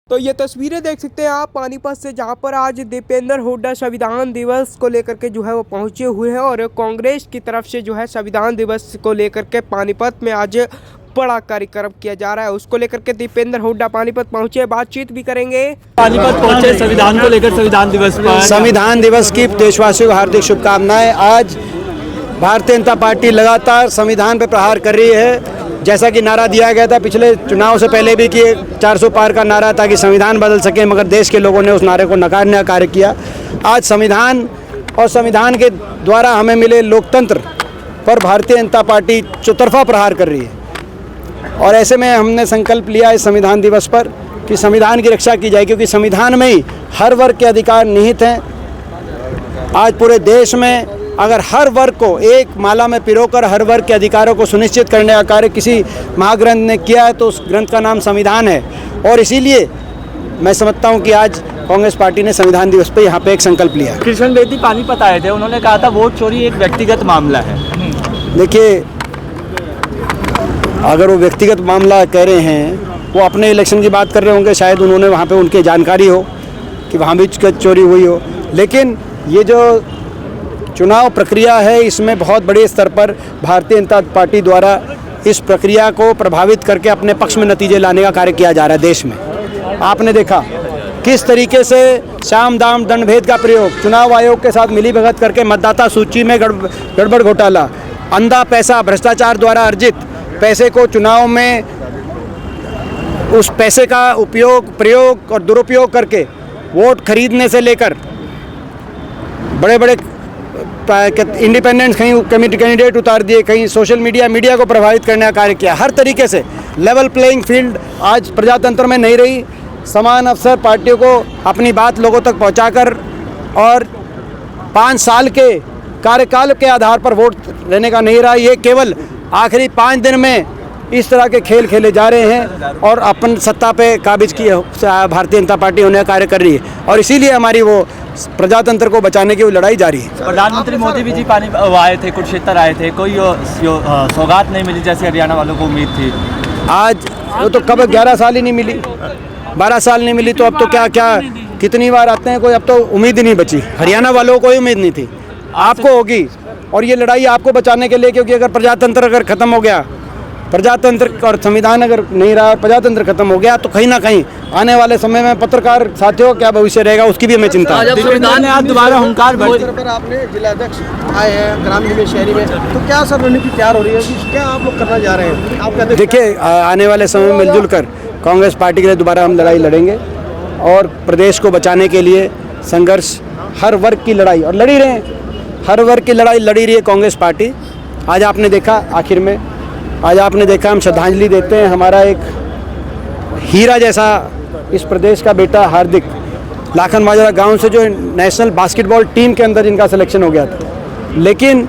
तो ये तस्वीरें देख सकते हैं आप पानीपत से, जहां पर आज दीपेंद्र हुड्डा संविधान दिवस को लेकर के जो है वो पहुंचे हुए हैं और कांग्रेस की तरफ से जो है संविधान दिवस को लेकर के पानीपत में आज बड़ा कार्यक्रम किया जा रहा है। उसको लेकर के दीपेंद्र हुड्डा पानीपत पहुंचे, बातचीत भी करेंगे। पानीपत पहुंचे संविधान को लेकर, संविधान दिवस पर संविधान दिवस की देशवासियों को हार्दिक शुभकामनाएं। आज भारतीय जनता पार्टी लगातार संविधान पर प्रहार कर रही है। जैसा कि नारा दिया गया था पिछले चुनाव से पहले भी कि 400 पार का नारा ताकि संविधान बदल सके, मगर देश के लोगों ने उस नारे को नकारने का कार्य किया। आज संविधान और संविधान के द्वारा हमें मिले लोकतंत्र पर भारतीय जनता पार्टी चौतरफा प्रहार कर रही है और ऐसे में हमने संकल्प लिया इस संविधान दिवस पर कि संविधान की रक्षा की जाए, क्योंकि संविधान में ही हर वर्ग के अधिकार निहित हैं। आज पूरे देश में अगर हर वर्ग को एक माला में पिरोकर हर वर्ग के अधिकारों को सुनिश्चित करने का कार्य किसी महाग्रंथ ने किया है तो उस ग्रंथ का नाम संविधान है। और इसीलिए मैं समझता हूं कि आज कांग्रेस पार्टी ने संविधान दिवस पे यहाँ पे एक संकल्प लिया। कृष्ण बेदी पानीपत आए थे, उन्होंने कहा था वोट चोरी एक व्यक्तिगत मामला है। देखिए, अगर वो व्यक्तिगत मामला कह रहे हैं, वो अपने इलेक्शन की बात कर रहे होंगे, शायद उन्होंने वहाँ पे उनकी जानकारी हो कि वहाँ भी चोरी हुई हो। लेकिन ये जो चुनाव प्रक्रिया है, इसमें बहुत बड़े स्तर पर भारतीय जनता पार्टी द्वारा इस प्रक्रिया को प्रभावित करके अपने पक्ष में नतीजे लाने का कार्य किया जा रहा है। देश में आपने देखा किस तरीके से साम दाम दंड भेद का प्रयोग, चुनाव आयोग के साथ मिलीभगत करके मतदाता सूची में गड़बड़ घोटाला, अंधा पैसा, भ्रष्टाचार द्वारा अर्जित पैसे को चुनाव में उस पैसे का उपयोग, प्रयोग और दुरुपयोग करके वोट खरीदने से लेकर बड़े बड़े इंडिपेंडेंट कहीं कमिटी कैंडिडेट उतार दिए, कहीं सोशल मीडिया को प्रभावित करने का कार्य किया। हर तरीके से लेवल प्लेइंग फील्ड आज प्रजातंत्र में नहीं रही। समान अवसर पार्टियों को अपनी बात लोगों तक पहुंचाकर और 5 साल के कार्यकाल के आधार पर वोट लेने का नहीं रहा। ये केवल आखिरी 5 दिन में इस तरह के खेल खेले जा रहे हैं और अपन सत्ता पे काबिज की भारतीय जनता पार्टी होने का कार्य कर रही है और इसीलिए हमारी वो प्रजातंत्र को बचाने की वो लड़ाई जारी है। प्रधानमंत्री मोदी भी जी आए थे, कुरुक्षेत्र आए थे, कोई सौगात नहीं मिली जैसे हरियाणा वालों को उम्मीद थी। आज वो तो कब 11 साल ही नहीं मिली, 12 साल नहीं मिली, तो अब तो क्या कितनी बार आते हैं, कोई अब तो उम्मीद ही नहीं बची। हरियाणा वालों को कोई उम्मीद नहीं थी, आपको होगी। और ये लड़ाई आपको बचाने के लिए, क्योंकि अगर प्रजातंत्र अगर खत्म हो गया, प्रजातंत्र और संविधान अगर नहीं रहा, प्रजातंत्र खत्म हो गया, तो कहीं ना कहीं आने वाले समय में पत्रकार साथियों क्या भविष्य रहेगा उसकी भी हमें चिंता है। संविधान ने आज दोबारा हुंकार भर पर आपने जिलाध्यक्ष आए हैं ग्रामीण में, शहरी में, तो क्या सर रणनीति तैयार हो रही है कि क्या आप लोग करना जा रहे हैं? आप कहते देखिए, आने वाले समय में मिलजुल कर कांग्रेस पार्टी के लिए दोबारा हम लड़ाई लड़ेंगे और प्रदेश को बचाने के लिए संघर्ष, हर वर्ग की लड़ाई और लड़ी रहे हैं, हर वर्ग की लड़ाई लड़ी रही है कांग्रेस पार्टी। आज आपने देखा, आखिर में आज आपने देखा, हम श्रद्धांजलि देते हैं। हमारा एक हीरा जैसा इस प्रदेश का बेटा हार्दिक लाखन माजरा गांव से जो नेशनल बास्केटबॉल टीम के अंदर जिनका सिलेक्शन हो गया था, लेकिन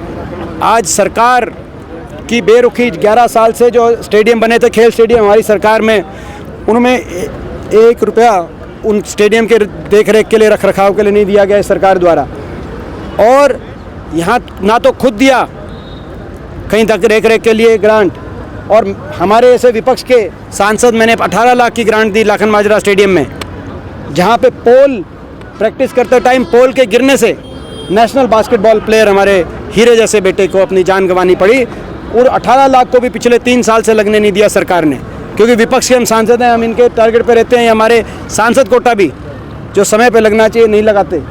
आज सरकार की बेरुखी 11 साल से जो स्टेडियम बने थे, खेल स्टेडियम हमारी सरकार में, उनमें 1 रुपया उन स्टेडियम के देख रेख के लिए, रख रखाव के लिए नहीं दिया गया सरकार द्वारा। और यहाँ ना तो खुद दिया कहीं तक देख रेख के लिए ग्रांट, और हमारे ऐसे विपक्ष के सांसद, मैंने 18 लाख की ग्रांट दी लाखन माजरा स्टेडियम में, जहाँ पे पोल प्रैक्टिस करते टाइम पोल के गिरने से नेशनल बास्केटबॉल प्लेयर हमारे हीरे जैसे बेटे को अपनी जान गंवानी पड़ी। और 18 लाख को भी पिछले 3 साल से लगने नहीं दिया सरकार ने, क्योंकि विपक्ष के हम सांसद हैं, हम इनके टारगेट पे रहते हैं। हमारे सांसद कोटा भी जो समय पे लगना चाहिए नहीं लगाते।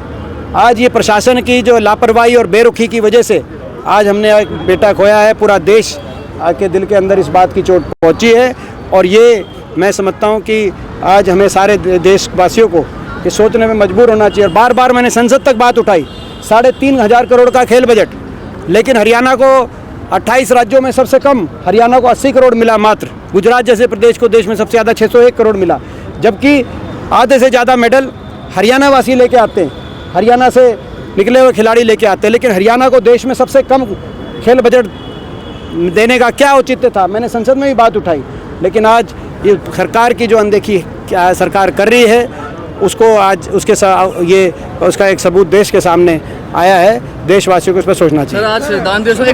आज ये प्रशासन की जो लापरवाही और बेरुखी की वजह से आज हमने एक बेटा खोया है। पूरा देश के दिल के अंदर इस बात की चोट पहुंची है और ये मैं समझता हूं कि आज हमें सारे देशवासियों को ये सोचने में मजबूर होना चाहिए। और बार बार मैंने संसद तक बात उठाई, 3,500 करोड़ का खेल बजट, लेकिन हरियाणा को 28 राज्यों में सबसे कम, हरियाणा को 80 करोड़ मिला मात्र। गुजरात जैसे प्रदेश को देश में सबसे ज़्यादा 601 करोड़ मिला, जबकि आधे से ज़्यादा मेडल हरियाणा वासी लेके आते हैं, हरियाणा से निकले हुए खिलाड़ी लेके आते हैं। लेकिन हरियाणा को देश में सबसे कम खेल बजट देने का क्या औचित्य था? मैंने संसद में भी बात उठाई, लेकिन आज ये सरकार की जो अनदेखी क्या सरकार कर रही है, उसको आज उसका एक सबूत देश के सामने आया है। देशवासियों को इस पर सोचना चाहिए।